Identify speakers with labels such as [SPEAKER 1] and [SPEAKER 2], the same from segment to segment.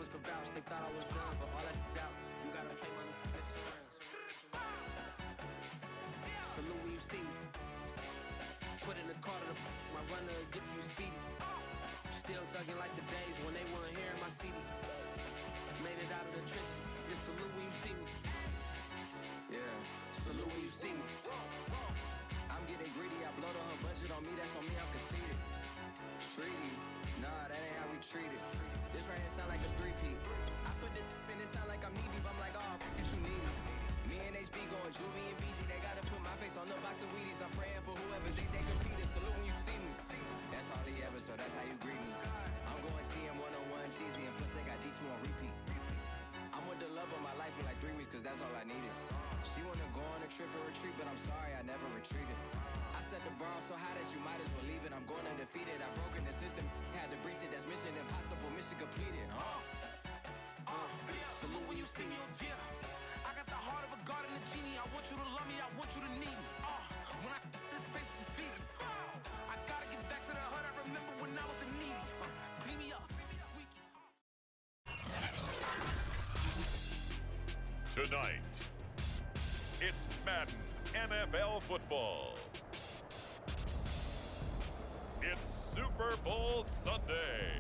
[SPEAKER 1] ones could vouch, they thought I was done, but all that doubt, you gotta play my next round. Salute when you see me. Put in the car to my runner, get to you speedy. Still thugging like the days when they weren't here in my CD. Made it out of the trenches, just salute when you see me. Yeah, salute when you see me. I'm getting greedy, I blow the whole budget on me, that's on me, I'm conceited. Streety, nah, that ain't how we treat it. This right here sound like a three-peat. I put the in it sound like I'm knee deep, I'm like, oh, if you need me. Me and HB going Juvie and BG, they gotta put my face on the box of Wheaties. I'm praying for whoever think they competed. Salute when you see me. That's all he ever, so that's how you greet me. I'm going TM 101 cheesy, and plus they got D2 on repeat. I'm with the love of my life for like 3 weeks, cause that's all I needed. She wanna go on a trip or retreat, but I'm sorry, I never retreated. I set the bar so high that you might as well leave it. I'm going undefeated, I've broken the system. Had to breach it, that's mission impossible, mission completed. Salute when you see me.
[SPEAKER 2] Yeah, I got the heart of a god and a genie. I want you to love me, I want you to need me. When I this face is Fiji. I gotta get back to the hood, I remember when I was the needy. Clean me up, squeaky.
[SPEAKER 3] Tonight, it's Madden NFL football. It's Super Bowl Sunday.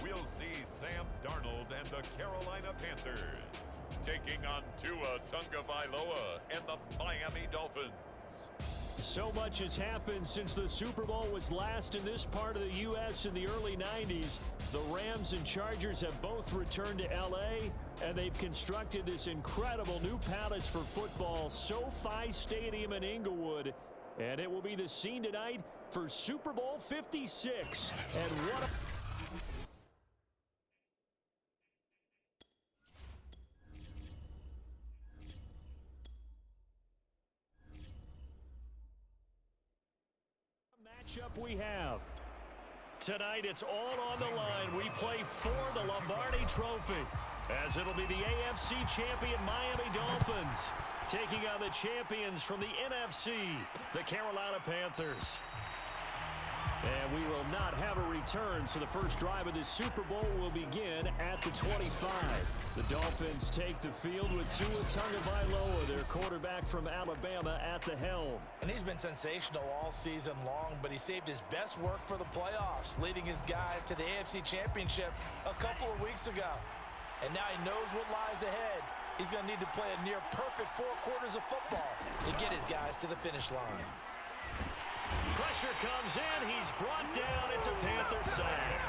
[SPEAKER 3] We'll see Sam Darnold and the Carolina Panthers taking on Tua Tagovailoa and the Miami Dolphins.
[SPEAKER 4] So much has happened since the Super Bowl was last in this part of the U.S. in the early 90s. The Rams and Chargers have both returned to L.A., and they've constructed this incredible new palace for football, SoFi Stadium in Inglewood. And it will be the scene tonight for Super Bowl 56. And what a... matchup we have. Tonight, it's all on the line. We play for the Lombardi Trophy, as it'll be the AFC champion Miami Dolphins taking on the champions from the NFC, the Carolina Panthers. And we will not have a return, so the first drive of this Super Bowl will begin at the 25. The Dolphins take the field with Tua Tagovailoa, their quarterback from Alabama, at the helm.
[SPEAKER 5] And he's been sensational all season long, but he saved his best work for the playoffs, leading his guys to the AFC Championship a couple of weeks ago. And now he knows what lies ahead. He's going to need to play a near-perfect 4 quarters of football to get his guys to the finish line.
[SPEAKER 4] Pressure comes in. He's brought down. It's a Panther sack.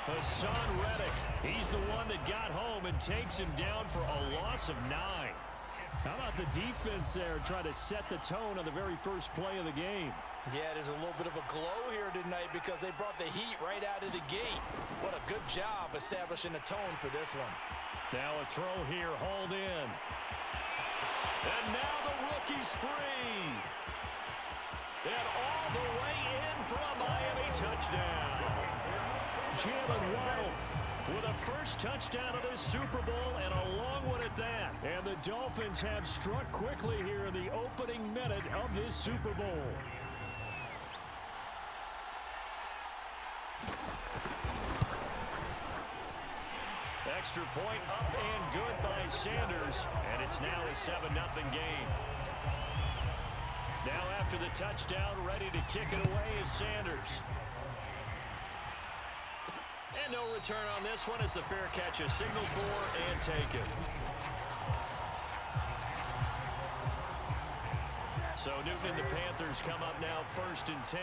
[SPEAKER 4] Hassan Reddick, he's the one that got home and takes him down for a loss of 9. How about the defense there trying to set the tone on the very first play of the game?
[SPEAKER 5] Yeah, there's a little bit of a glow here tonight because they brought the heat right out of the gate. What a good job establishing a tone for this one.
[SPEAKER 4] Now a throw here, hauled in. And now the rookie's free. And all the way in for a Miami touchdown. Jalen Waddle with a first touchdown of this Super Bowl, and a long one at that. And the Dolphins have struck quickly here in the opening minute of this Super Bowl. Extra point up and good by Sanders, and it's now a 7-0 game. Now after the touchdown, ready to kick it away is Sanders. And no return on this one as the fair catch is signaled for and taken. So Newton and the Panthers come up now 1st and 10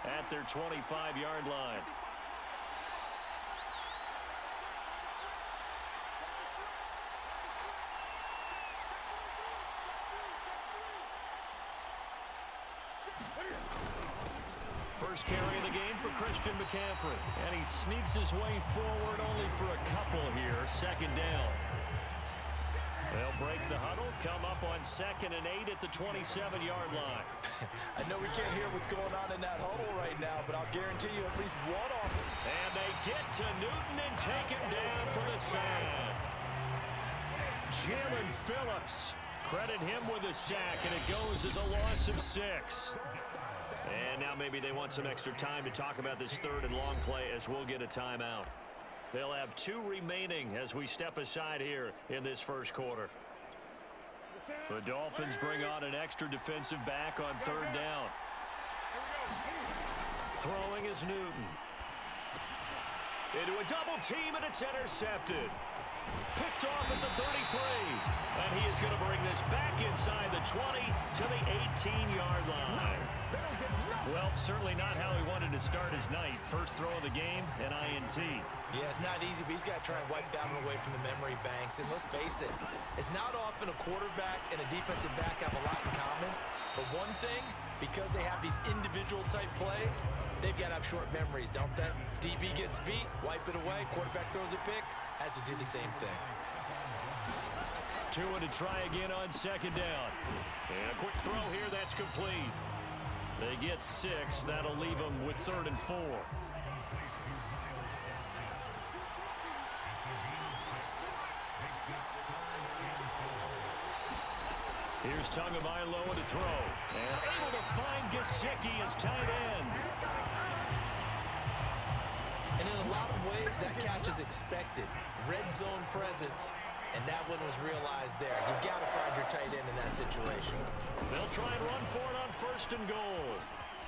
[SPEAKER 4] at their 25-yard line. First carry of the game for Christian McCaffrey. And he sneaks his way forward only for a couple here. 2nd down. They'll break the huddle, come up on on 2nd and 8 at the 27-yard line.
[SPEAKER 5] I know we can't hear what's going on in that huddle right now, but I'll guarantee you at least one off.
[SPEAKER 4] And they get to Newton and take him down for the sack. Jalen Phillips, credit him with a sack, and it goes as a loss of 6. And now maybe they want some extra time to talk about this 3rd and long play as we'll get a timeout. They'll have 2 remaining as we step aside here in this first quarter. The Dolphins bring on an extra defensive back on 3rd down. Throwing is Newton. Into a double team, and it's intercepted. Picked off at the 33. And he is going to bring this back inside the 20 to the 18-yard line. Well, certainly not how he wanted to start his night. First throw of the game, an INT.
[SPEAKER 5] Yeah, it's not easy, but he's got to try and wipe that one away from the memory banks. And let's face it, it's not often a quarterback and a defensive back have a lot in common. But one thing, because they have these individual type plays, they've got to have short memories, don't they? DB gets beat, wipe it away, quarterback throws a pick, has to do the same thing.
[SPEAKER 4] Tua to try again on 2nd down. And a quick throw here, that's complete. They get 6. That'll leave them with 3rd and 4. Here's Tagovailoa to throw. And able to find Gesicki as tight end.
[SPEAKER 5] And in a lot of ways, that catch is expected. Red zone presence. And that one was realized there. You've got to find your tight end in that situation.
[SPEAKER 4] They'll try and run for it on 1st and goal.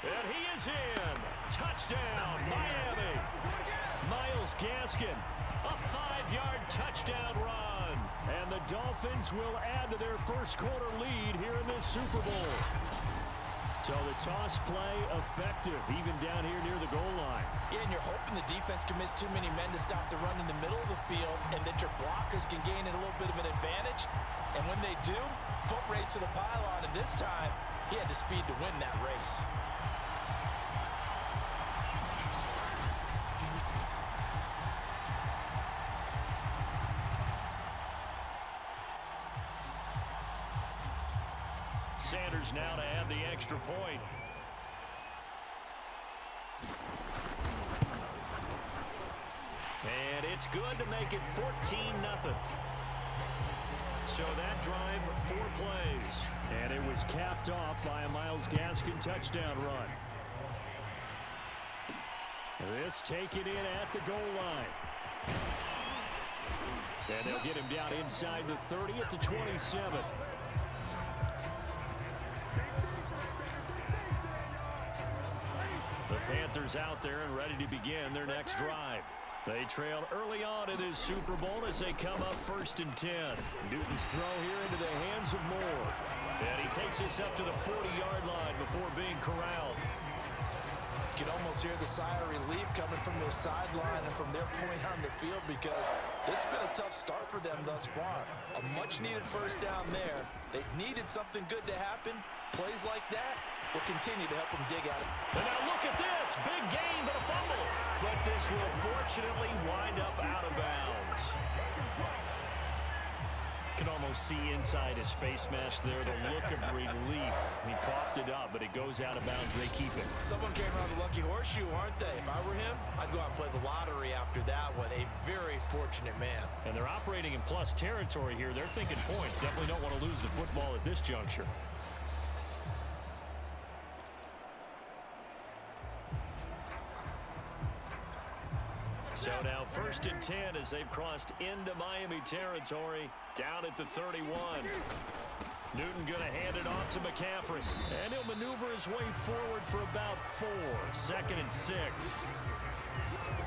[SPEAKER 4] And he is in. Touchdown, Miami. Miles Gaskin, a 5-yard touchdown run. And the Dolphins will add to their first quarter lead here in this Super Bowl. So the toss play effective, even down here near the goal line.
[SPEAKER 5] Yeah, and you're hoping the defense commits too many men to stop the run in the middle of the field and that your blockers can gain a little bit of an advantage. And when they do, foot race to the pylon, and this time, he had the speed to win that race.
[SPEAKER 4] Sanders now to add the extra point. And it's good to make it 14-0. So that drive, 4 plays. And it was capped off by a Myles Gaskin touchdown run. This taken in at the goal line. And they'll get him down inside the 30 at the 27. The Panthers out there and ready to begin their next drive. They trail early on in this Super Bowl as they come up 1st and 10. Newton's throw here into the hands of Moore. And he takes this up to the 40-yard line before being corralled.
[SPEAKER 5] You can almost hear the sigh of relief coming from their sideline and from their point on the field because this has been a tough start for them thus far. A much-needed first down there. They needed something good to happen. Plays like that will continue to help them dig out.
[SPEAKER 4] And now look at this. Big gain, but a fumble. But this will fortunately wind up out of bounds. You can almost see inside his face mask there the look of relief. He coughed it up, but it goes out of bounds. They keep it.
[SPEAKER 5] Someone came around the lucky horseshoe, aren't they? If I were him, I'd go out and play the lottery after that one. A very fortunate man.
[SPEAKER 4] And they're operating in plus territory here. They're thinking points. Definitely don't want to lose the football at this juncture. So now 1st and 10 as they've crossed into Miami territory down at the 31. Newton going to hand it off to McCaffrey. And he'll maneuver his way forward for about 4. 2nd and 6.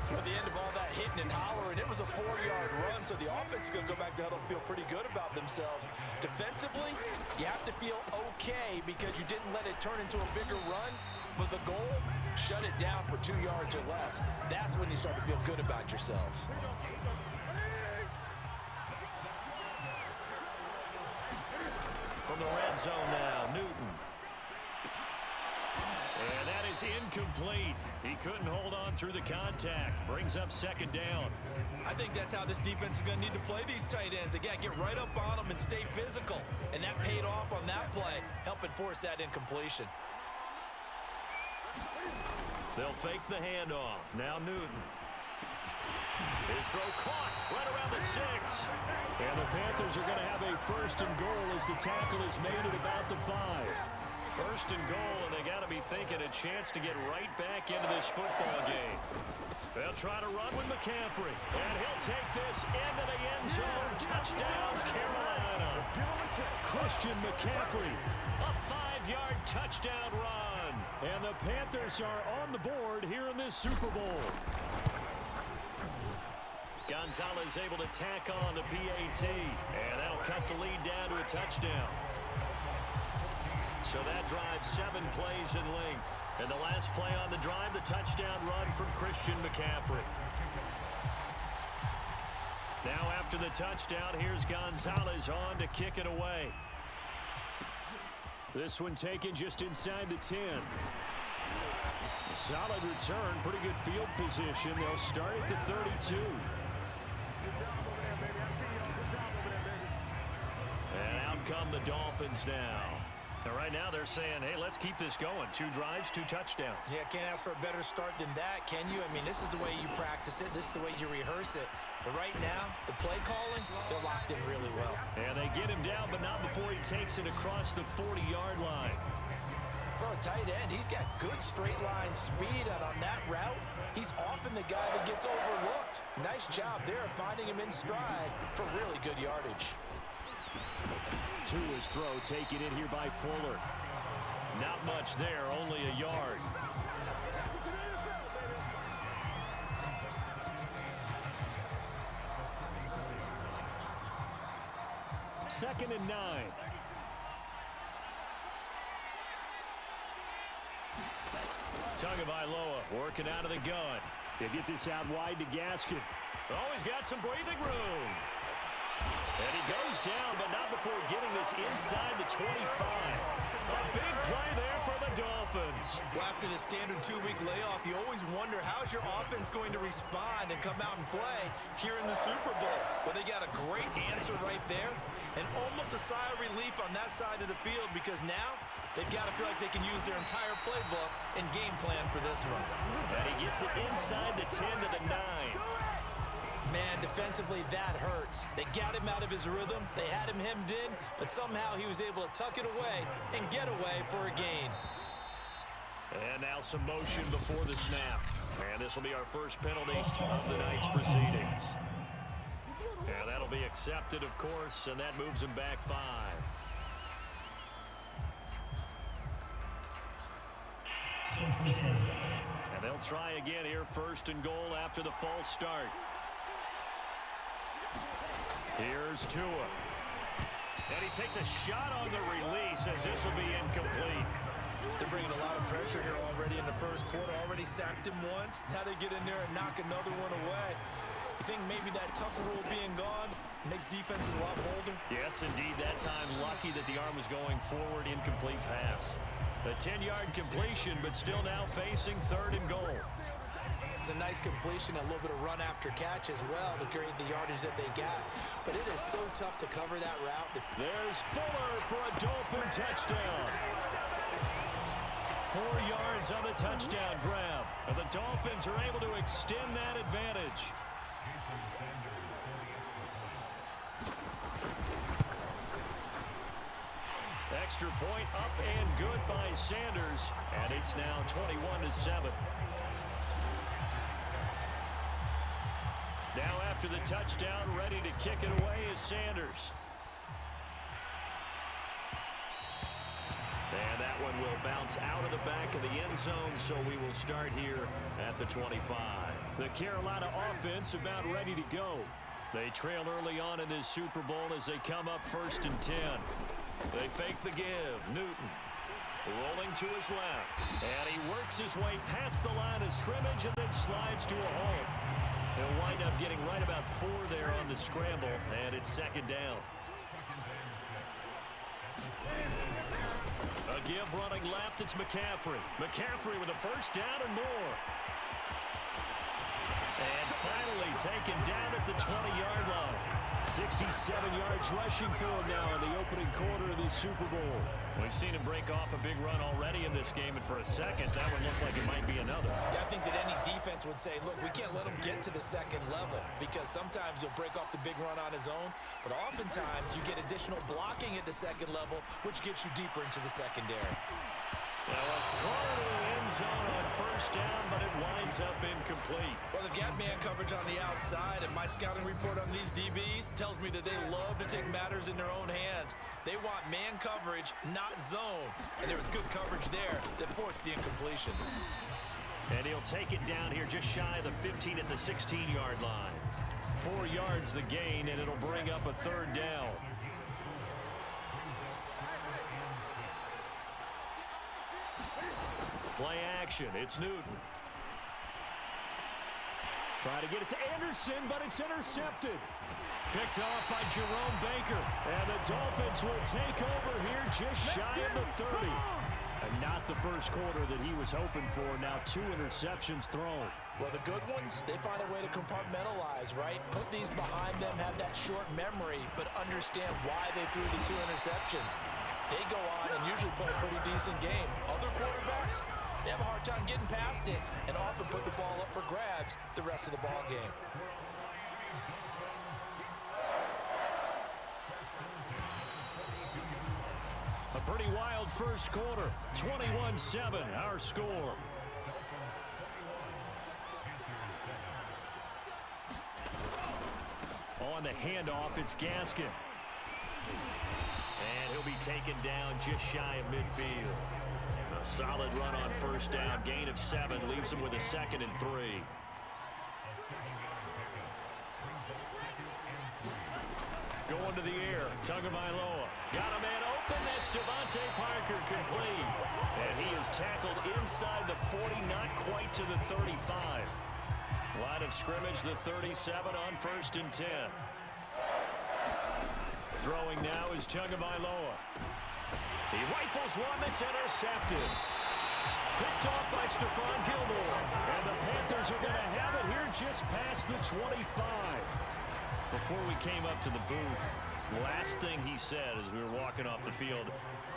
[SPEAKER 5] At the end of all that hitting and hollering, it was a 4-yard run, so the offense is going to go back to huddle and feel pretty good about themselves. Defensively, you have to feel okay because you didn't let it turn into a bigger run, but the goal, shut it down for 2 yards or less. That's when you start to feel good about yourselves.
[SPEAKER 4] From the red zone now, Newton. And that is incomplete. He couldn't hold on through the contact. Brings up second down.
[SPEAKER 5] I think that's how this defense is going to need to play these tight ends. Again, get right up on them and stay physical. And that paid off on that play, helping force that incompletion.
[SPEAKER 4] They'll fake the handoff. Now Newton. His throw caught right around the 6. And the Panthers are going to have a first and goal as the tackle is made at about the 5. First and goal, and they got to be thinking a chance to get right back into this football game. They'll try to run with McCaffrey, and he'll take this into the end zone. Touchdown, Carolina. Christian McCaffrey, a 5-yard touchdown run. And the Panthers are on the board here in this Super Bowl. Gonzalez able to tack on the PAT, and that'll cut the lead down to a touchdown. So that drives 7 plays in length. And the last play on the drive, the touchdown run from Christian McCaffrey. Now after the touchdown, here's Gonzalez on to kick it away. This one taken just inside the 10. Solid return, pretty good field position. They'll start at the 32. And out come the Dolphins now. And right now they're saying, hey, let's keep this going. 2 drives, 2 touchdowns.
[SPEAKER 5] Yeah, can't ask for a better start than that, can you? I mean, this is the way you practice it. This is the way you rehearse it. But right now, the play calling, they're locked in really well.
[SPEAKER 4] And they get him down, but not before he takes it across the 40-yard line.
[SPEAKER 5] For a tight end, he's got good straight line speed, and on that route, he's often the guy that gets overlooked. Nice job there of finding him in stride for really good yardage.
[SPEAKER 4] To his throw, taken in here by Fuller. Not much there, only a yard. Second and 9. Tagovailoa working out of the gun. They get this out wide to Gaskin. Oh, he's got some breathing room. And he goes down, but not before getting this inside the 25. A big play there for the Dolphins.
[SPEAKER 5] Well, after the standard 2-week layoff, you always wonder how's your offense going to respond and come out and play here in the Super Bowl. Well, they got a great answer right there and almost a sigh of relief on that side of the field because now they've got to feel like they can use their entire playbook and game plan for this one.
[SPEAKER 4] And he gets it inside the 10 to the 9.
[SPEAKER 5] Man, defensively, that hurts. They got him out of his rhythm. They had him hemmed in, but somehow he was able to tuck it away and get away for a gain.
[SPEAKER 4] And now some motion before the snap. And this will be our first penalty of the night's proceedings. And that'll be accepted, of course, and that moves him back 5. And they'll try again here, first and goal after the false start. Here's Tua. And he takes a shot on the release as this will be incomplete.
[SPEAKER 5] They're bringing a lot of pressure here already in the first quarter. Already sacked him once. Now they get in there and knock another one away. You think maybe that Tucker rule being gone makes defenses a lot bolder?
[SPEAKER 4] Yes, indeed. That time, lucky that the arm was going forward, incomplete pass. A 10-yard completion, but still now facing third and goal.
[SPEAKER 5] It's a nice completion, a little bit of run after catch as well to create the yardage that they got. But it is so tough to cover that route.
[SPEAKER 4] There's Fuller for a Dolphin touchdown. 4 yards on the touchdown grab. And the Dolphins are able to extend that advantage. Extra point up and good by Sanders. And it's now 21-7. Now after the touchdown, ready to kick it away is Sanders. And that one will bounce out of the back of the end zone, so we will start here at the 25. The Carolina offense about ready to go. They trail early on in this Super Bowl as they come up first and 10. They fake the give. Newton rolling to his left. And he works his way past the line of scrimmage and then slides to a hole. He'll wind up getting right about 4 there on the scramble, and it's second down. A give running left, it's McCaffrey. McCaffrey with a first down and more. And finally taken down at the 20-yard line. 67 yards rushing for him now in the opening quarter of the Super Bowl. We've seen him break off a big run already in this game, and for a second, that would look like it might be another.
[SPEAKER 5] Yeah, I think that any defense would say, look, we can't let him get to the second level because sometimes he'll break off the big run on his own, but oftentimes you get additional blocking at the second level, which gets you deeper into the secondary.
[SPEAKER 4] Now a throw to the end zone on first down, but it winds up incomplete.
[SPEAKER 5] Well, they've got man coverage on the outside, and my scouting report on these DBs tells me that they love to take matters in their own hands. They want man coverage, not zone. And there was good coverage there that forced the incompletion.
[SPEAKER 4] And he'll take it down here just shy of the 15 at the 16-yard line. 4 yards the gain, and it'll bring up a third down. Play action. It's Newton. Try to get it to Anderson, but it's intercepted. Picked off by Jerome Baker. And the Dolphins will take over here just shy of the 30. And not the first quarter that he was hoping for. Now 2 interceptions thrown.
[SPEAKER 5] Well, the good ones, they find a way to compartmentalize, right? Put these behind them, have that short memory, but understand why they threw the 2 interceptions. They go on and usually play a pretty decent game. Other quarterbacks, they have a hard time getting past it and often put the ball up for grabs the rest of the ball game.
[SPEAKER 4] A pretty wild first quarter. 21-7, our score. On the handoff, it's Gaskin. And he'll be taken down just shy of midfield. A solid run on first down. Gain of 7 leaves him with a 2nd and 3. Going to the air. Tagovailoa. Got a man open. That's Devontae Parker complete. And he is tackled inside the 40, not quite to the 35. Line of scrimmage, the 37 on 1st and 10. Throwing now is Tagovailoa. He rifles one that's intercepted. Picked off by Stephon Gilmore. And the Panthers are going to have it here just past the 25. Before we came up to the booth, last thing he said as we were walking off the field,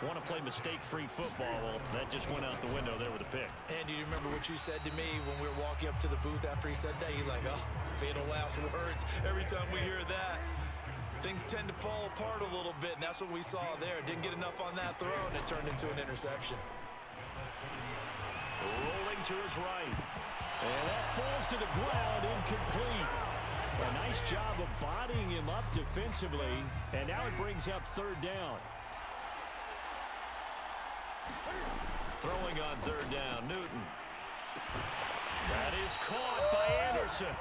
[SPEAKER 4] want to play mistake-free football. Well, that just went out the window there with a pick.
[SPEAKER 5] And do you remember what you said to me when we were walking up to the booth after he said that? You're like, oh, fatal last words. Every time we hear that, things tend to fall apart a little bit, and that's what we saw there. Didn't get enough on that throw, and it turned into an interception.
[SPEAKER 4] Rolling to his right. And that falls to the ground, incomplete. A nice job of bodying him up defensively, and now it brings up 3rd down. Throwing on 3rd down, Newton. That is caught by Anderson.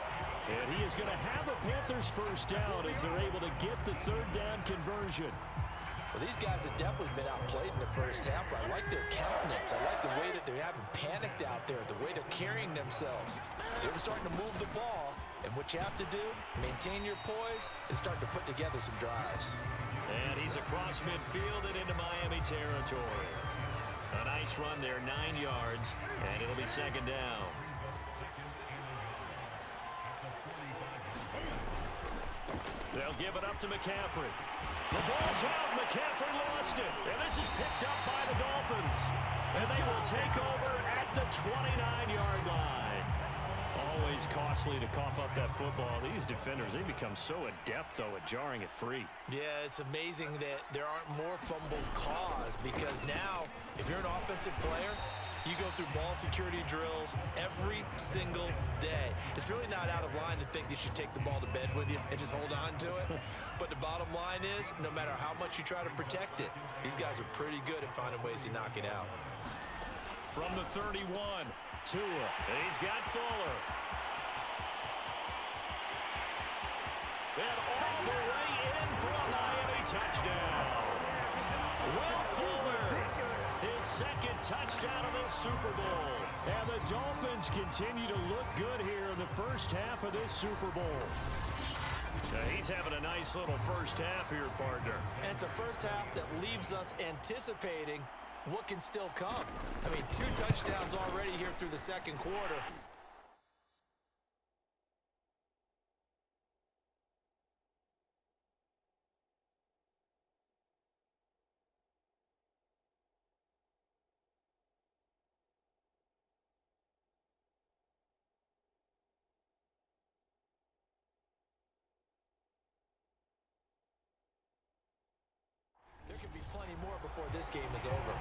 [SPEAKER 4] And he is going to have a Panthers first down as they're able to get the 3rd down conversion.
[SPEAKER 5] Well, these guys have definitely been outplayed in the first half, but I like their countenance. I like the way that they haven't panicked out there, the way they're carrying themselves. They were starting to move the ball, and what you have to do, maintain your poise and start to put together some drives.
[SPEAKER 4] And he's across midfield and into Miami territory. A nice run there, 9 yards, and it'll be 2nd down. They'll give it up to McCaffrey. The ball's out. McCaffrey lost it. And this is picked up by the Dolphins. And they will take over at the 29-yard line. Always costly to cough up that football. These defenders, they become so adept, though, at jarring it free.
[SPEAKER 5] Yeah, it's amazing that there aren't more fumbles caused because now, if you're an offensive player, you go through ball security drills every single day. It's really not out of line to think that you should take the ball to bed with you and just hold on to it. But the bottom line is, no matter how much you try to protect it, these guys are pretty good at finding ways to knock it out.
[SPEAKER 4] From the 31, Tua, and he's got Fuller. And all the way in for a Miami touchdown. Will Fuller, his 2nd touchdown of this Super Bowl. And the Dolphins continue to look good here in the first half of this Super Bowl. He's having a nice little first half here, partner.
[SPEAKER 5] And it's a first half that leaves us anticipating what can still come. I mean, 2 touchdowns already here through the second quarter. There could be plenty more before this game is over.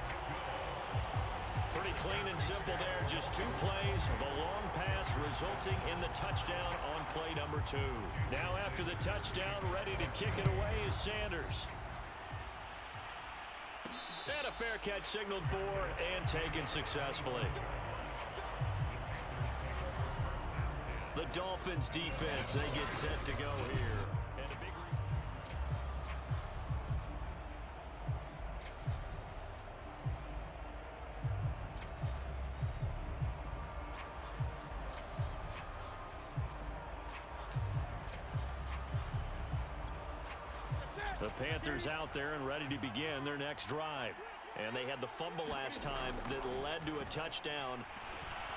[SPEAKER 4] Pretty clean and simple there. Just 2 plays of a long pass resulting in the touchdown on play number 2. Now after the touchdown, ready to kick it away is Sanders. And a fair catch signaled for and taken successfully. The Dolphins defense, they get set to go here. And a big The Panthers out there and ready to begin their next drive. And they had the fumble last time that led to a touchdown.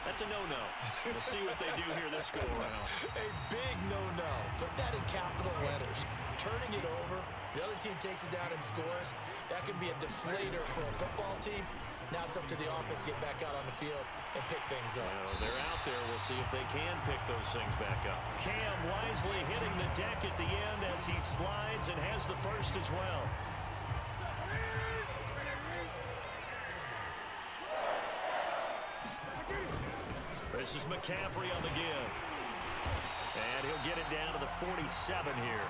[SPEAKER 4] That's a no-no. We'll see what they do here this go-around.
[SPEAKER 5] A big no-no. Put that in capital letters. Turning it over, the other team takes it down and scores. That can be a deflator for a football team. Now it's up to the offense to get back out on the field and pick things up.
[SPEAKER 4] Well, they're out there. We'll see if they can pick those things back up. Cam wisely hitting the deck at the end as he slides and has the first as well. This is McCaffrey on the give. And he'll get it down to the 47 here.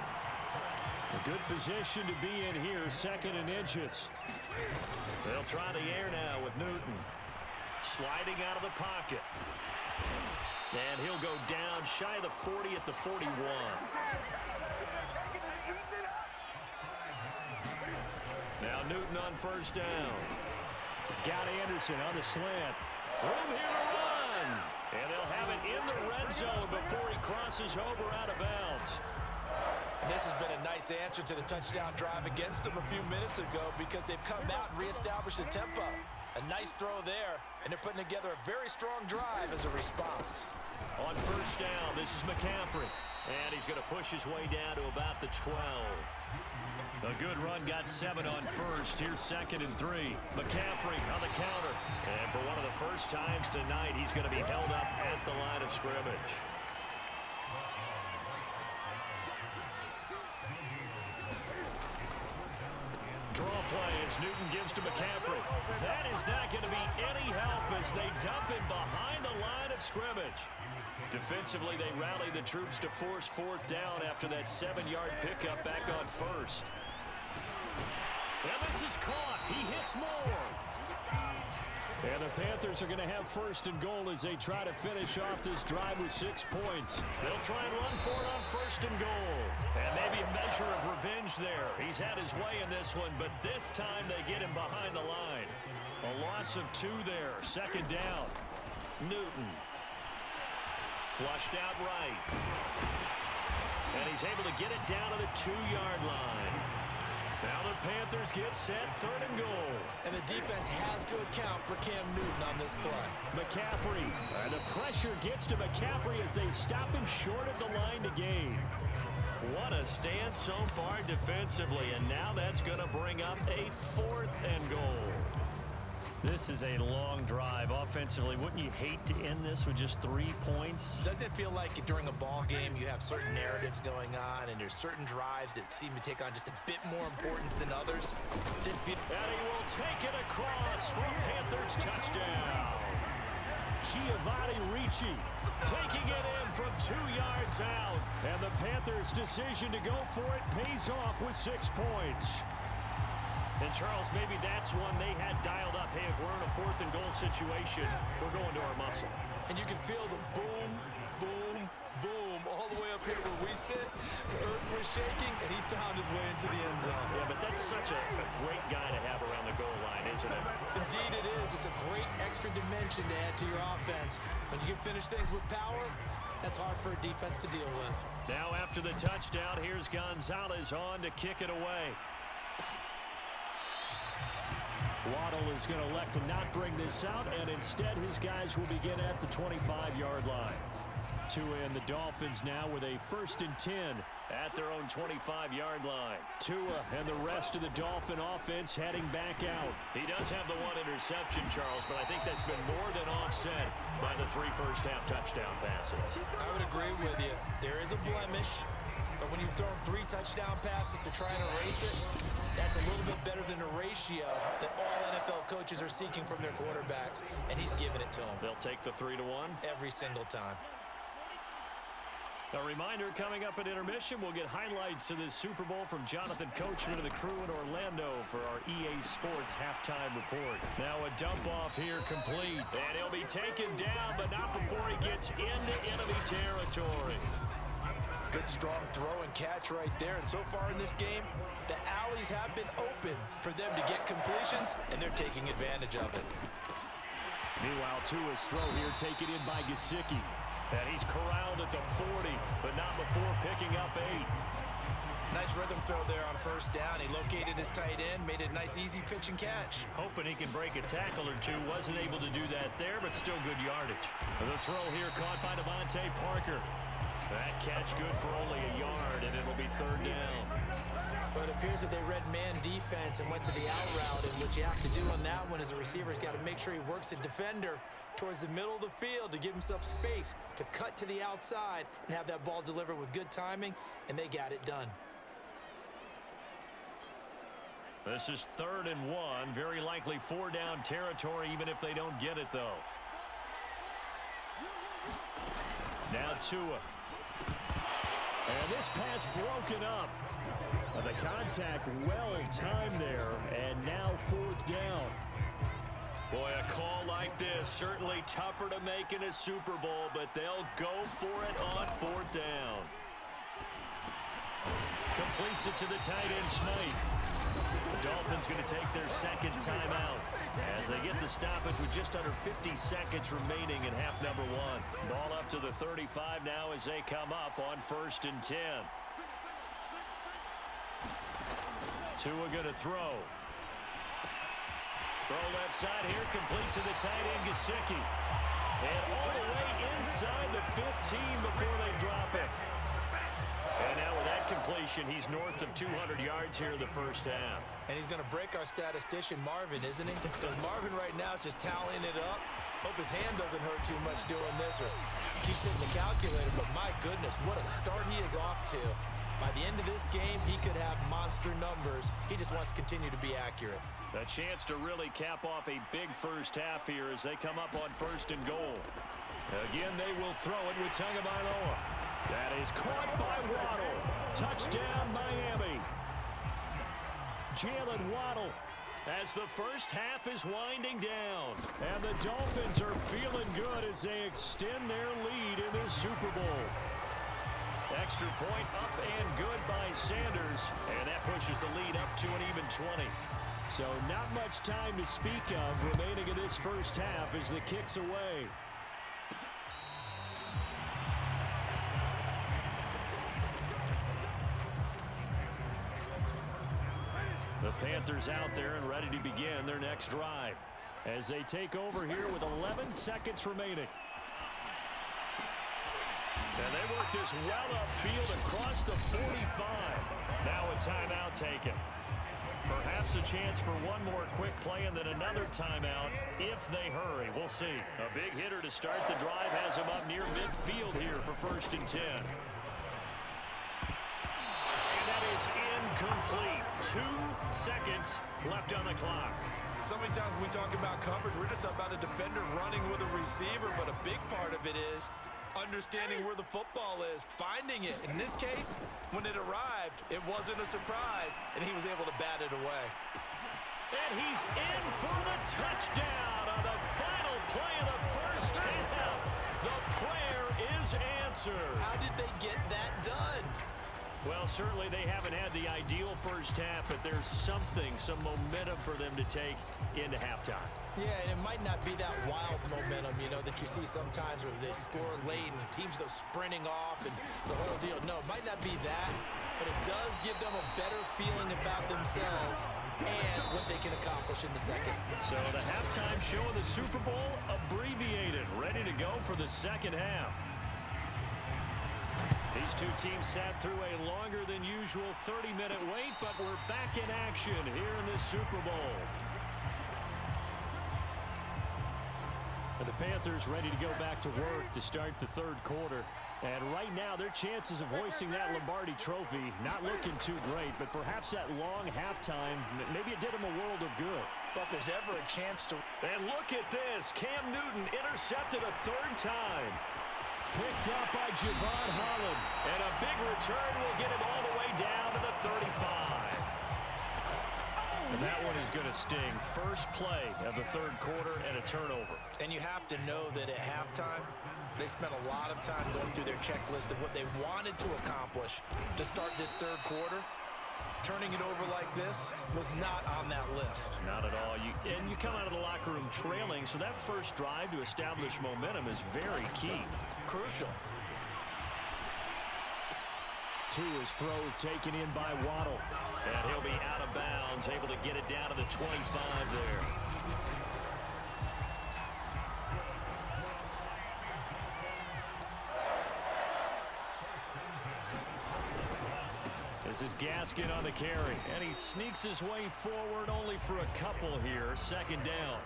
[SPEAKER 4] A good position to be in here, 2nd and inches. They'll try the air now with Newton. Sliding out of the pocket. And he'll go down shy of the 40 at the 41. Now Newton on first down. He's got Anderson on the slant. Room here to run. And they'll have it in the red zone before he crosses over out of bounds.
[SPEAKER 5] And this has been a nice answer to the touchdown drive against them a few minutes ago because they've come out and reestablished the tempo. A nice throw there, and they're putting together a very strong drive as a response.
[SPEAKER 4] On first down, this is McCaffrey. And he's going to push his way down to about the 12. A good run, got 7 on first. Here's 2nd and 3. McCaffrey on the counter. And for one of the first times tonight, he's going to be held up at the line of scrimmage. Draw play as Newton gives to McCaffrey. That is not going to be any help as they dump him behind the line of scrimmage. Defensively, they rally the troops to force 4th down after that 7-yard pickup back on first. And this is caught. He hits more. And the Panthers are going to have 1st and goal as they try to finish off this drive with 6 points. They'll try and run for it on 1st and goal. And maybe a measure of revenge there. He's had his way in this one, but this time they get him behind the line. A loss of 2 there. 2nd down. Newton. Flushed out right. And he's able to get it down to the 2-yard line. Now the Panthers get set, 3rd and goal.
[SPEAKER 5] And the defense has to account for Cam Newton on this play.
[SPEAKER 4] McCaffrey. And the pressure gets to McCaffrey as they stop him short of the line to gain. What a stand so far defensively. And now that's going to bring up a 4th and goal. This is a long drive offensively. Wouldn't you hate to end this with just 3 points?
[SPEAKER 5] Doesn't it feel like during a ball game you have certain narratives going on and there's certain drives that seem to take on just a bit more importance than others?
[SPEAKER 4] And he will take it across for Panthers touchdown. Giovanni Ricci taking it in from 2 yards out. And the Panthers' decision to go for it pays off with 6 points. And, Charles, maybe that's one they had dialed up. Hey, if we're in a 4th and goal situation, we're going to our muscle.
[SPEAKER 5] And you can feel the boom, boom, boom all the way up here where we sit. The earth was shaking, and he found his way into the end zone.
[SPEAKER 4] Yeah, but that's such a great guy to have around the goal line, isn't it?
[SPEAKER 5] Indeed it is. It's a great extra dimension to add to your offense. When you can finish things with power, that's hard for a defense to deal with.
[SPEAKER 4] Now after the touchdown, here's Gonzalez on to kick it away. Waddle is going to elect to not bring this out, and instead his guys will begin at the 25-yard line. Tua and the Dolphins now with a 1st and 10 at their own 25-yard line. Tua and the rest of the Dolphin offense heading back out. He does have the 1 interception, Charles, but I think that's been more than offset by the 3 first-half touchdown passes.
[SPEAKER 5] I would agree with you. There is a blemish, but when you've thrown 3 touchdown passes to try and erase it, that's a little bit better than a ratio that all NFL coaches are seeking from their quarterbacks, and he's giving it to them.
[SPEAKER 4] They'll take the 3-1
[SPEAKER 5] every single time.
[SPEAKER 4] A reminder, coming up at intermission, we'll get highlights of this Super Bowl from Jonathan Coachman and the crew in Orlando for our EA Sports halftime report. Now a dump off here complete, and he'll be taken down, but not before he gets into enemy territory.
[SPEAKER 5] Good strong throw and catch right there, and so far in this game, the alleys have been open for them to get completions, and they're taking advantage of it.
[SPEAKER 4] Meanwhile, Tua's throw here taken in by Gesicki. And he's corralled at the 40, but not before picking up 8.
[SPEAKER 5] Nice rhythm throw there on 1st down. He located his tight end, made it a nice, easy pitch and catch.
[SPEAKER 4] Hoping he can break a tackle or two. Wasn't able to do that there, but still good yardage. The throw here caught by Devontae Parker. That catch good for only a yard, and it'll be 3rd down.
[SPEAKER 5] But it appears that they read man defense and went to the out route, and what you have to do on that one is a receiver's got to make sure he works a defender towards the middle of the field to give himself space to cut to the outside and have that ball delivered with good timing, and they got it done.
[SPEAKER 4] This is 3rd and 1. Very likely 4-down territory, even if they don't get it, though. Now Tua. And this pass broken up. The contact well timed there, and now 4th down. Boy, a call like this, certainly tougher to make in a Super Bowl, but they'll go for it on 4th down. Completes it to the tight end, Smythe. The Dolphins going to take their 2nd timeout as they get the stoppage with just under 50 seconds remaining in half number 1. Ball up to the 35 now as they come up on 1st and 10. Tua going to throw. Throw left side here, complete to the tight end, Gesicki. And all the way inside the 15 before they drop it. And now with that completion, he's north of 200 yards here in the 1st half.
[SPEAKER 5] And he's going to break our statistician, Marvin, isn't he? Because Marvin right now is just tallying it up. Hope his hand doesn't hurt too much doing this or keeps hitting the calculator. But my goodness, what a start he is off to. By the end of this game, he could have monster numbers. He just wants to continue to be accurate.
[SPEAKER 4] A chance to really cap off a big 1st half here as they come up on 1st and goal. Again, they will throw it with Tagovailoa. That is caught by Waddle. Touchdown, Miami. Jalen Waddle as the 1st half is winding down. And the Dolphins are feeling good as they extend their lead in this Super Bowl. Extra point up and good by Sanders, and that pushes the lead up to an even 20. So not much time to speak of remaining in this 1st half as the kick's away. The Panthers out there and ready to begin their next drive as they take over here with 11 seconds remaining. And they work this well upfield across the 45. Now a timeout taken. Perhaps a chance for one more quick play and then another timeout if they hurry. We'll see. A big hitter to start the drive has him up near midfield here for 1st and 10. And that is incomplete. 2 seconds left on the clock.
[SPEAKER 5] So many times when we talk about coverage, we're just about a defender running with a receiver, but a big part of it is understanding where the football is, finding it. In this case, when it arrived, it wasn't a surprise, and he was able to bat it away.
[SPEAKER 4] And he's in for the touchdown on the final play of the 1st half. The prayer is answered.
[SPEAKER 5] How did they get that done?
[SPEAKER 4] Well, certainly they haven't had the ideal 1st half, but there's something, some momentum for them to take into halftime.
[SPEAKER 5] Yeah, and it might not be that wild momentum, you know, that you see sometimes where they score late and teams go sprinting off and the whole deal. No, it might not be that, but it does give them a better feeling about themselves and what they can accomplish pushing the second.
[SPEAKER 4] So the halftime show of the Super Bowl abbreviated, ready to go for the second half. These two teams sat through a longer than usual 30-minute wait, but we're back in action here in this Super Bowl. And the Panthers ready to go back to work to start the third quarter. And right now, their chances of hoisting that Lombardi trophy not looking too great, but perhaps that long halftime, maybe it did them a world of good.
[SPEAKER 5] But there's ever a chance to...
[SPEAKER 4] And look at this. Cam Newton intercepted a third time. Picked up by Javon Holland. And a big return will get him all the way down to the 35. And that one is going to sting. First play of the third quarter and a turnover.
[SPEAKER 5] And you have to know that at halftime, they spent a lot of time going through their checklist of what they wanted to accomplish to start this third quarter. Turning it over like this was not on that list.
[SPEAKER 4] Not at all. And you come out of the locker room trailing, so that first drive to establish momentum is very key.
[SPEAKER 5] Crucial.
[SPEAKER 4] Two his throws taken in by Waddle. And he'll be out of bounds, able to get it down to the 25 there. This is Gaskin on the carry, and he sneaks his way forward only for a couple here. Second down.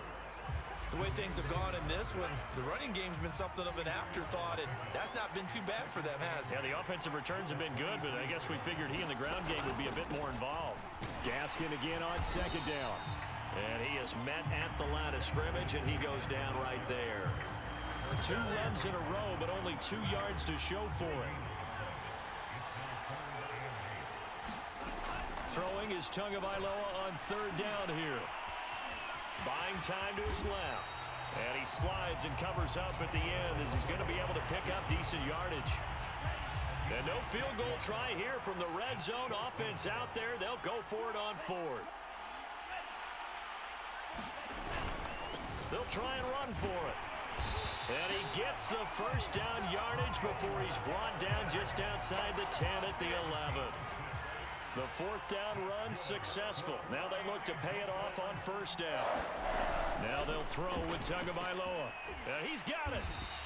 [SPEAKER 5] The way things have gone in this one, the running game's been something of an afterthought, and that's not been too bad for them, has it?
[SPEAKER 4] Yeah, the offensive returns have been good, but I guess we figured he in the ground game would be a bit more involved. Gaskin again on second down. And he is met at the line of scrimmage, and he goes down right there. 2 runs in a row, but only 2 yards to show for it. Throwing is Tagovailoa on third down here. Buying time to his left. And he slides and covers up at the end as he's going to be able to pick up decent yardage. And no field goal try here from the red zone. Offense out there. They'll go for it on fourth. They'll try and run for it. And he gets the first down yardage before he's brought down just outside the 10 at the 11. The fourth down run successful. Now they look to pay it off on first down. Now they'll throw with Tagovailoa. He's got it.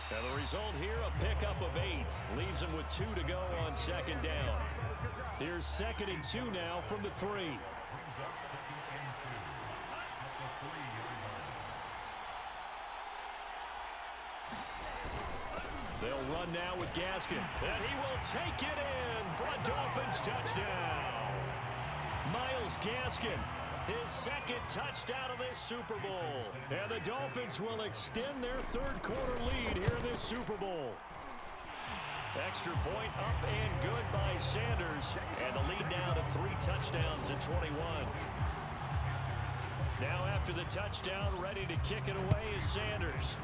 [SPEAKER 4] And the result here, a pickup of 8. Leaves him with 2 to go on second down. Here's 2nd and 2 now from the 3. They'll run now with Gaskin. And he will take it in for a Dolphins touchdown. Miles Gaskin, his 2nd touchdown of this Super Bowl. And the Dolphins will extend their third quarter lead here in this Super Bowl. Extra point up and good by Sanders. And the lead now to 3 touchdowns in 21. Now after the touchdown, ready to kick it away is Sanders.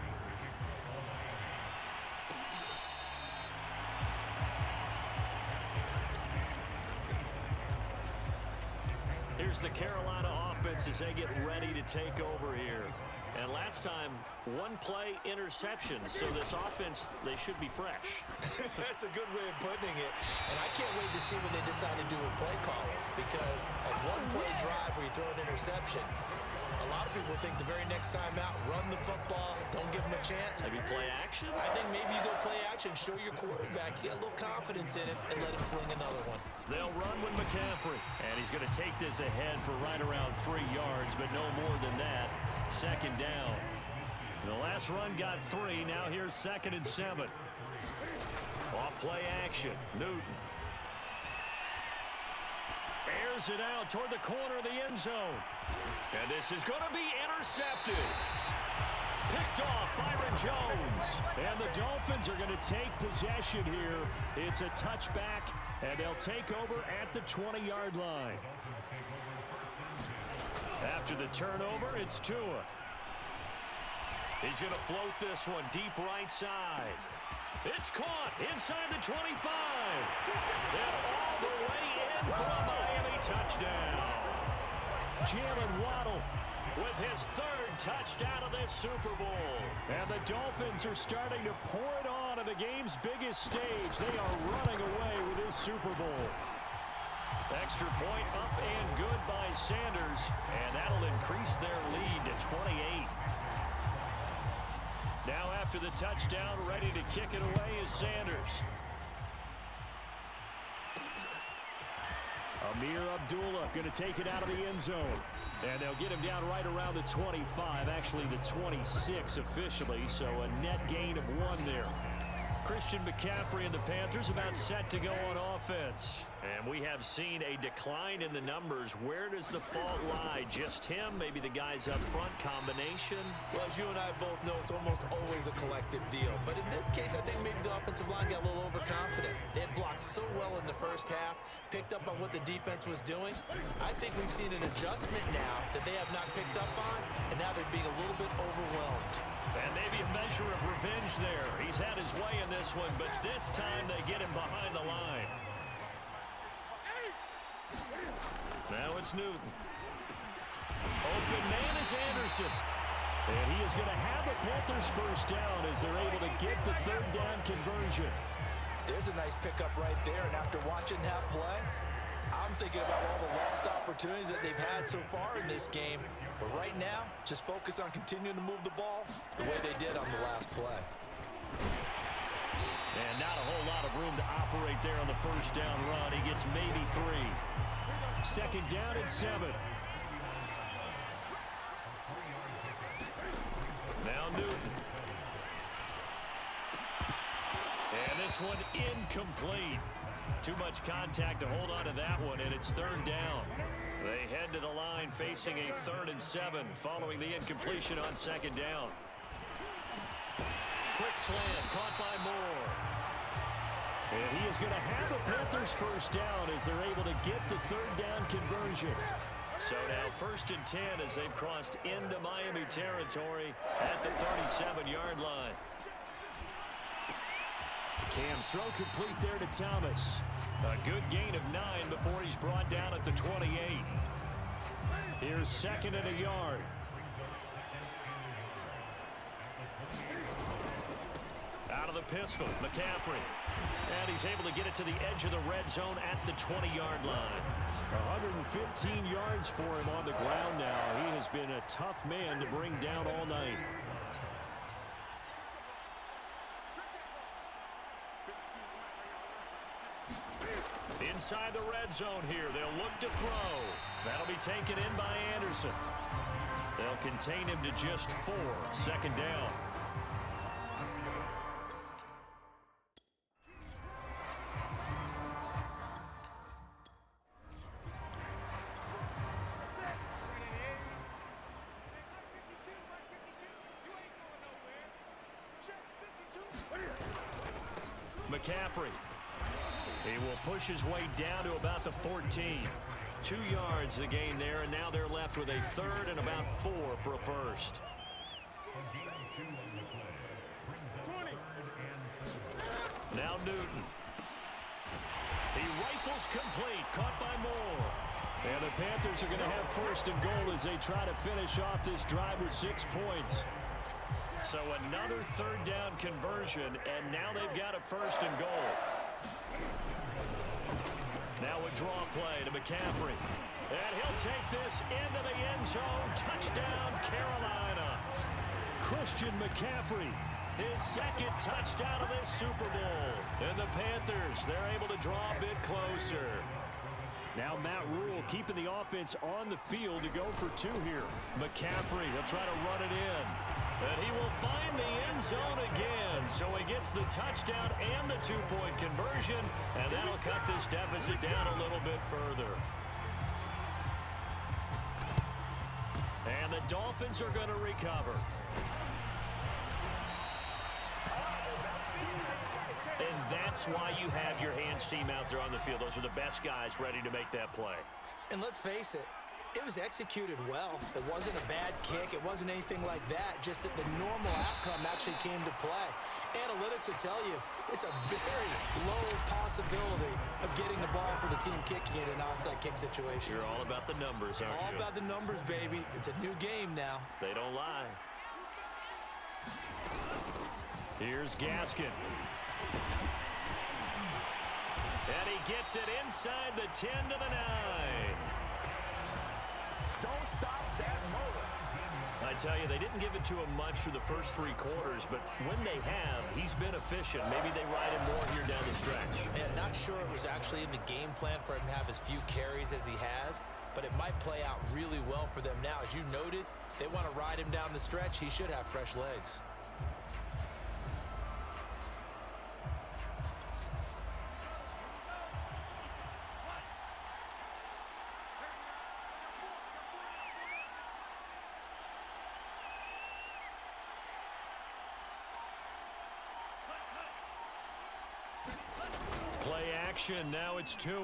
[SPEAKER 4] Here's the Carolina offense as they get ready to take over here. And last time, 1-play interception. So this offense, they should be fresh.
[SPEAKER 5] That's a good way of putting it. And I can't wait to see what they decide to do with play calling. Because a 1-play drive where you throw an interception, a lot of people think the very next time out, run the football, don't give them a chance.
[SPEAKER 4] Maybe play action?
[SPEAKER 5] I think maybe you go play action, show your quarterback, get a little confidence in it, and let him fling another one.
[SPEAKER 4] They'll run with McCaffrey. And he's going to take this ahead for right around 3 yards, but no more than that. Second down. The last run got 3. Now here's 2nd and 7. Off play action. Newton. Airs it out toward the corner of the end zone. And this is going to be intercepted. Picked off Byron Jones. And the Dolphins are going to take possession here. It's a touchback, and they'll take over at the 20-yard line. After the turnover, it's Tua. He's going to float this one deep right side. It's caught inside the 25. And all the way in for a Miami touchdown. Jalen Waddle with his 3rd touchdown of this Super Bowl. And the Dolphins are starting to pour it on the game's biggest stage. They are running away with this Super Bowl. Extra point up and good by Sanders, and that'll increase their lead to 28. Now after the touchdown, ready to kick it away is Sanders. Amir Abdullah going to take it out of the end zone. And they'll get him down right around the 25, actually the 26 officially, so a net gain of 1 there. Christian McCaffrey and the Panthers about set to go on offense. And we have seen a decline in the numbers. Where does the fault lie? Just him? Maybe the guys up front? Combination?
[SPEAKER 5] Well, as you and I both know, it's almost always a collective deal. But in this case, I think maybe the offensive line got a little overconfident. They had blocked so well in the first half, picked up on what the defense was doing. I think we've seen an adjustment now that they have not picked up on, and now they're being a little bit overwhelmed.
[SPEAKER 4] And maybe a measure of revenge there. He's had his way in this one, but this time they get him behind the line. Now it's Newton. Open man is Anderson. And he is going to have a Panthers first down as they're able to get the third down conversion.
[SPEAKER 5] There's a nice pickup right there, and after watching that play, I'm thinking about all the lost opportunities that they've had so far in this game. But right now, just focus on continuing to move the ball the way they did on the last play.
[SPEAKER 4] And not a whole lot of room to operate there on the first down run. He gets maybe 3. Second down and 7. Now Newton. And this one incomplete. Too much contact to hold on to that one, and it's third down. They head to the line facing a 3rd and 7 following the incompletion on second down. Quick slam caught by Moore. And he is going to have a Panthers first down as they're able to get the third down conversion. So now 1st and 10 as they've crossed into Miami territory at the 37-yard line. Cam's throw complete there to Thomas. A good gain of 9 before he's brought down at the 28. Here's 2nd and a yard. Out of the pistol, McCaffrey. And he's able to get it to the edge of the red zone at the 20-yard line. 115 yards for him on the ground now. He has been a tough man to bring down all night. Inside the red zone here. They'll look to throw. That'll be taken in by Anderson. They'll contain him to just 4. Second down. McCaffrey. He will push his way down to about the 14. 2 yards the gain there, and now they're left with a 3rd and about 4 for a first. Now Newton. He rifles complete, caught by Moore. And the Panthers are going to have 1st and goal as they try to finish off this drive with 6 points. So another third down conversion, and now they've got a 1st and goal. Now a draw play to McCaffrey. And he'll take this into the end zone. Touchdown, Carolina. Christian McCaffrey, his 2nd touchdown of this Super Bowl. And the Panthers, they're able to draw a bit closer. Now Matt Rule keeping the offense on the field to go for 2 here. McCaffrey, he'll try to run it in. And he will find the end zone again. So he gets the touchdown and the 2-point conversion. And that'll cut this deficit down a little bit further. And the Dolphins are going to recover. And that's why you have your hands team out there on the field. Those are the best guys ready to make that play.
[SPEAKER 5] And let's face it, it was executed well. It wasn't a bad kick. It wasn't anything like that. Just that the normal outcome actually came to play. Analytics will tell you it's a very low possibility of getting the ball for the team kicking it in an onside kick situation.
[SPEAKER 4] You're all about the numbers, aren't you?
[SPEAKER 5] All about the numbers, baby. It's a new game now.
[SPEAKER 4] They don't lie. Here's Gaskin. And he gets it inside the 10 to the 9.
[SPEAKER 6] Don't stop that motor.
[SPEAKER 4] I tell you, they didn't give it to him much for the first 3 quarters, but when they have, he's been efficient. Maybe they ride him more here down the stretch.
[SPEAKER 5] Man, not sure it was actually in the game plan for him to have as few carries as he has, but it might play out really well for them now. As you noted, if they want to ride him down the stretch, he should have fresh legs.
[SPEAKER 4] Play action, now it's Tua.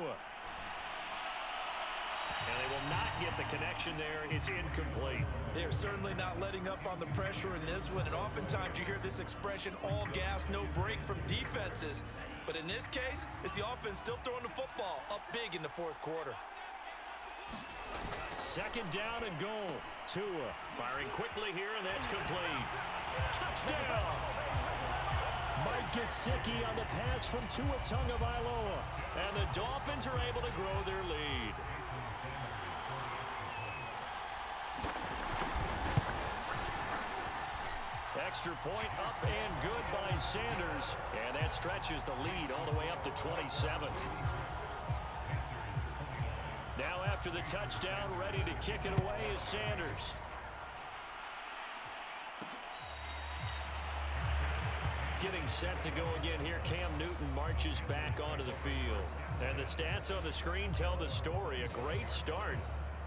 [SPEAKER 4] And they will not get the connection there. It's incomplete.
[SPEAKER 5] They're certainly not letting up on the pressure in this one, and oftentimes you hear this expression, all gas, no break from defenses. But in this case, it's the offense still throwing the football up big in the 4th quarter.
[SPEAKER 4] 2nd down and goal. Tua firing quickly here, and that's complete. Touchdown! Mike Gesicki on the pass from Tua Tagovailoa. And the Dolphins are able to grow their lead. Extra point up and good by Sanders. And that stretches the lead all the way up to 27. Now after the touchdown, ready to kick it away is Sanders. Getting set to go again here. Cam Newton marches back onto the field. And the stats on the screen tell the story. A great start.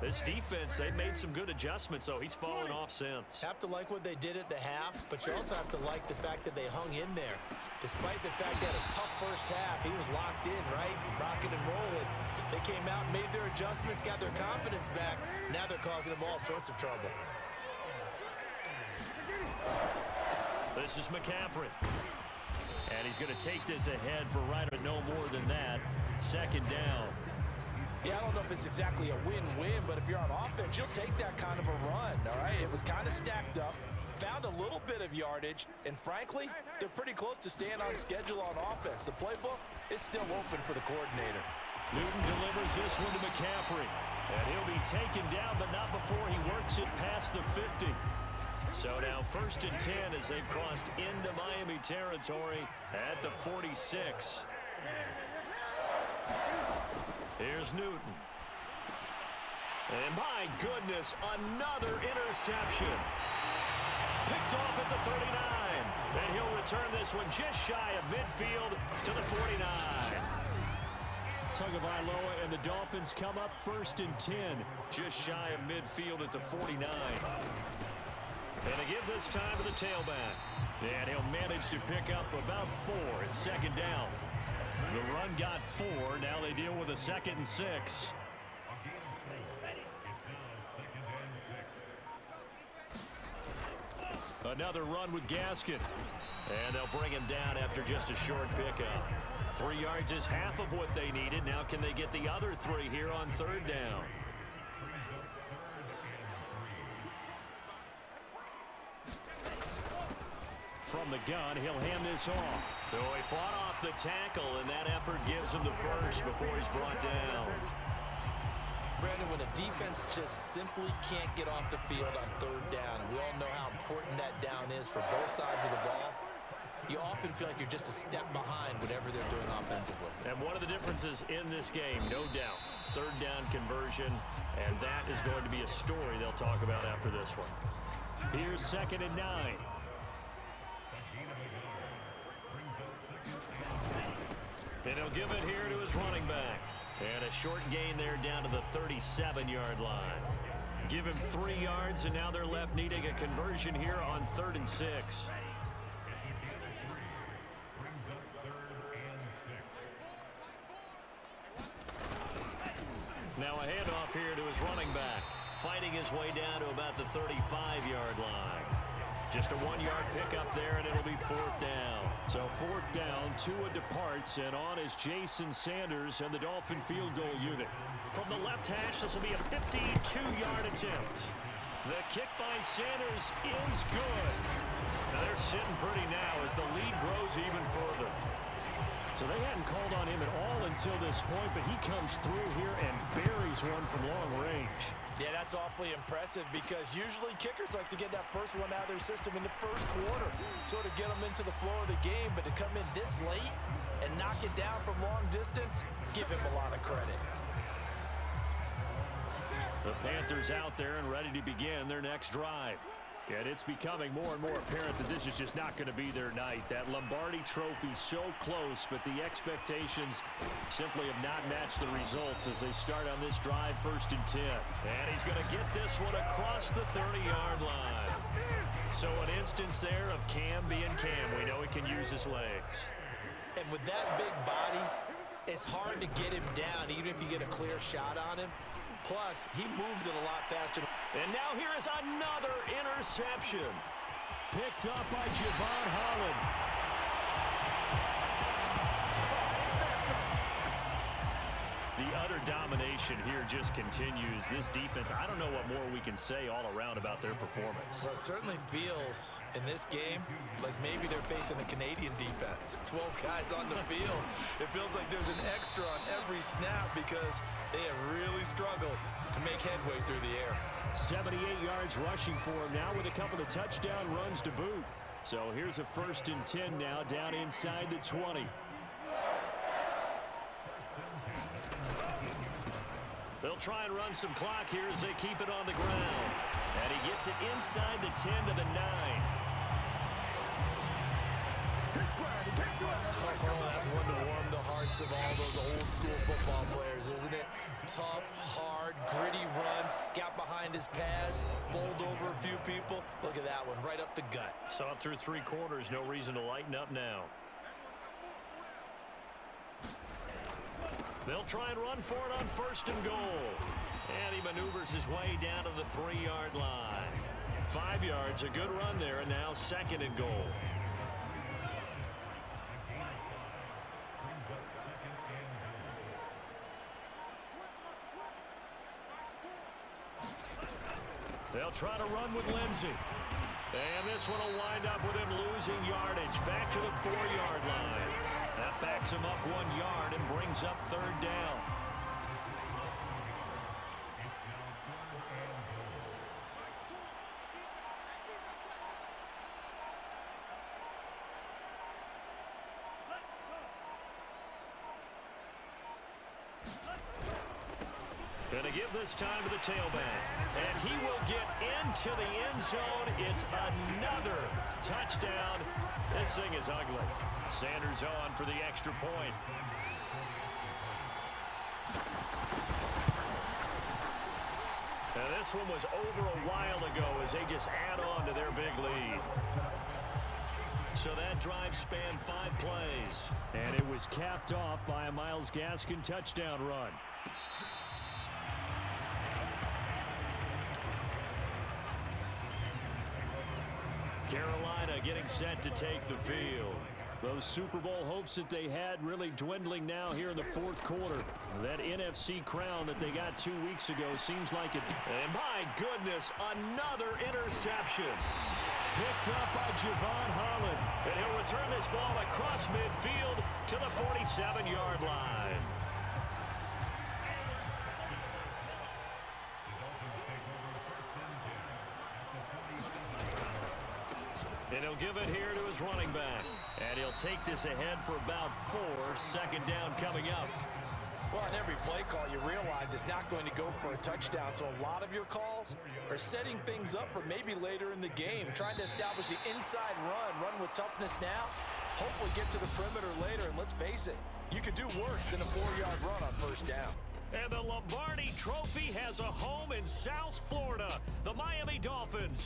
[SPEAKER 4] This defense, they've made some good adjustments, so he's fallen off since.
[SPEAKER 5] Have to like what they did at the half, but you also have to like the fact that they hung in there. Despite the fact they had a tough first half, he was locked in, right? Rocking and rolling. They came out, made their adjustments, got their confidence back. Now they're causing them all sorts of trouble.
[SPEAKER 4] This is McCaffrey. And he's going to take this ahead for right or no more than that. 2nd down.
[SPEAKER 5] Yeah, I don't know if it's exactly a win-win, but if you're on offense, you'll take that kind of a run, all right? It was kind of stacked up, found a little bit of yardage, and frankly, they're pretty close to staying on schedule on offense. The playbook is still open for the coordinator.
[SPEAKER 4] Newton delivers this one to McCaffrey. And he'll be taken down, but not before he works it past the 50. So now 1st and 10 as they've crossed into Miami territory at the 46. Here's Newton. And my goodness, another interception. Picked off at the 39. And he'll return this one just shy of midfield to the 49. Tagovailoa and the Dolphins come up 1st and 10. Just shy of midfield at the 49. And to give this time to the tailback. And he'll manage to pick up about 4 at 2nd down. The run got 4. Now they deal with a 2nd and 6. Another run with Gaskin. And they'll bring him down after just a short pickup. 3 yards is half of what they needed. Now can they get the other 3 here on 3rd down? From the gun, he'll hand this off. So he fought off the tackle, and that effort gives him the first before he's brought down.
[SPEAKER 5] Brandon, when a defense just simply can't get off the field on 3rd down, and we all know how important that down is for both sides of the ball, you often feel like you're just a step behind whatever they're doing offensively.
[SPEAKER 4] And one of the differences in this game, no doubt, 3rd down conversion, and that is going to be a story they'll talk about after this one. Here's 2nd and 9. And he'll give it here to his running back. And a short gain there down to the 37-yard line. Give him 3 yards, and now they're left needing a conversion here on 3rd and 6. Now a handoff here to his running back. Fighting his way down to about the 35-yard line. Just a 1-yard pickup there, and it'll be 4th down. So 4th down, Tua departs, and on is Jason Sanders and the Dolphin field goal unit. From the left hash, this will be a 52-yard attempt. The kick by Sanders is good. Now they're sitting pretty now as the lead grows even further. So they hadn't called on him at all until this point, but he comes through here and buries one from long range.
[SPEAKER 5] Yeah, that's awfully impressive because usually kickers like to get that first one out of their system in the first quarter, sort of get them into the flow of the game, but to come in this late and knock it down from long distance, give him a lot of credit.
[SPEAKER 4] The Panthers out there and ready to begin their next drive. And it's becoming more and more apparent that this is just not going to be their night. That Lombardi Trophy so close, but the expectations simply have not matched the results as they start on this drive, 1st and 10. And he's going to get this one across the 30-yard line. So an instance there of Cam being Cam. We know he can use his legs.
[SPEAKER 5] And with that big body, it's hard to get him down, even if you get a clear shot on him. Plus, he moves it a lot faster.
[SPEAKER 4] And now here is another interception. Picked up by Javon Holland. The utter domination here just continues. This defense, I don't know what more we can say all around about their performance.
[SPEAKER 5] Well, it certainly feels in this game like maybe they're facing a Canadian defense. 12 guys on the field. It feels like there's an extra on every snap because they have really struggled to make headway through the air.
[SPEAKER 4] 78 yards rushing for him now with a couple of touchdown runs to boot. So here's a 1st and 10 now down inside the 20. They'll try and run some clock here as they keep it on the ground. And he gets it inside the 10 to the 9.
[SPEAKER 5] Oh, that's one to warm the hearts of all those old school football players, isn't it? Tough, hard, gritty run, got behind his pads, bowled over a few people. Look at that one, right up the gut.
[SPEAKER 4] Saw through 3 quarters, no reason to lighten up now. They'll try and run for it on 1st and goal. And he maneuvers his way down to the 3-yard line. 5 yards, a good run there, and now 2nd and goal. They'll try to run with Lindsey. And this one will wind up with him losing yardage back to the 4-yard line. That backs him up 1 yard and brings up 3rd down. Going to give this time to the tailback. And he will get into the end zone. It's another touchdown. This thing is ugly. Sanders on for the extra point. Now this one was over a while ago as they just add on to their big lead. So that drive spanned 5 plays. And it was capped off by a Myles Gaskin touchdown run. Carolina getting set to take the field. Those Super Bowl hopes that they had really dwindling now here in the 4th quarter. That NFC crown that they got 2 weeks ago seems like it. And my goodness, another interception. Picked up by Javon Holland. And he'll return this ball across midfield to the 47-yard line. And he'll give it here to his running back. And he'll take this ahead for about 4. 2nd down coming up.
[SPEAKER 5] Well, on every play call, you realize it's not going to go for a touchdown. So a lot of your calls are setting things up for maybe later in the game, trying to establish the inside run with toughness now. Hopefully get to the perimeter later. And let's face it, you could do worse than a 4-yard run on 1st down.
[SPEAKER 4] And the Lombardi Trophy has a home in South Florida. The Miami Dolphins